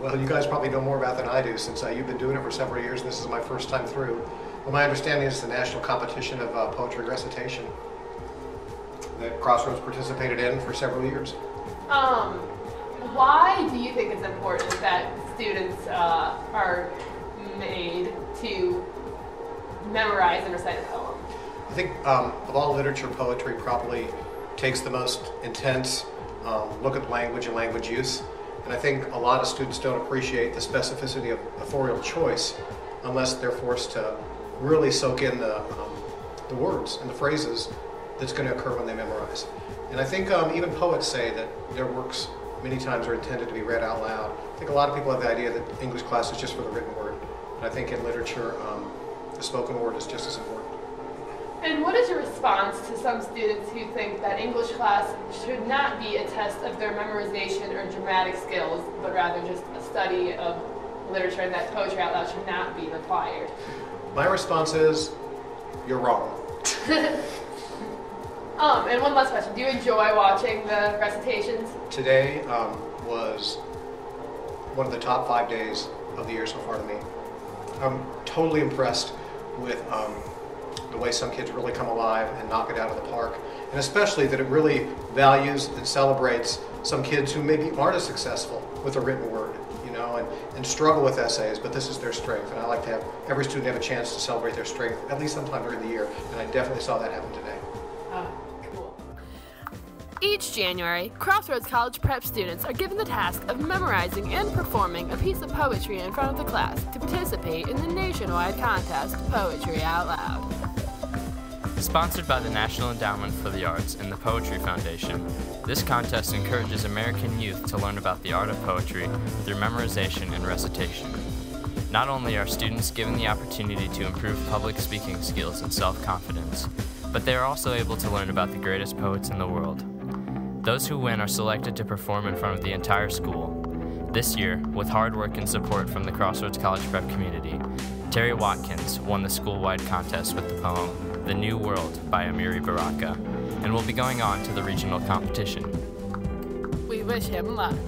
Well, you guys probably know more about than I do since you've been doing it for several years and this is my first time through. Well, my understanding is the national competition of poetry recitation that Crossroads participated in for several years. Why do you think it's important that students are made to memorize and recite a poem? I think of all literature, poetry probably takes the most intense look at language and language use. And I think a lot of students don't appreciate the specificity of authorial choice unless they're forced to really soak in the words and the phrases that's going to occur when they memorize. And I think even poets say that their works many times are intended to be read out loud. I think a lot of people have the idea that English class is just for the written word. And I think in literature, the spoken word is just as important. And what is your response to some students who think that English class should not be a test of their memorization or dramatic skills, but rather just a study of literature, and that poetry out loud should not be required? My response is, you're wrong. And one last question. Do you enjoy watching the recitations? Today was one of the top 5 days of the year so far to me. I'm totally impressed with the way some kids really come alive and knock it out of the park, and especially that it really values and celebrates some kids who maybe aren't as successful with a written word, you know, and struggle with essays, but this is their strength, and I like to have every student have a chance to celebrate their strength at least sometime during the year, and I definitely saw that happen today. Cool. Each January, Crossroads College prep students are given the task of memorizing and performing a piece of poetry in front of the class to participate in the nationwide contest, Poetry Out Loud. Sponsored by the National Endowment for the Arts and the Poetry Foundation, this contest encourages American youth to learn about the art of poetry through memorization and recitation. Not only are students given the opportunity to improve public speaking skills and self-confidence, but they are also able to learn about the greatest poets in the world. Those who win are selected to perform in front of the entire school. This year, with hard work and support from the Crossroads College Prep community, Terry Watkins won the school-wide contest with the poem The New World by Amiri Baraka, and will be going on to the regional competition. We wish him luck.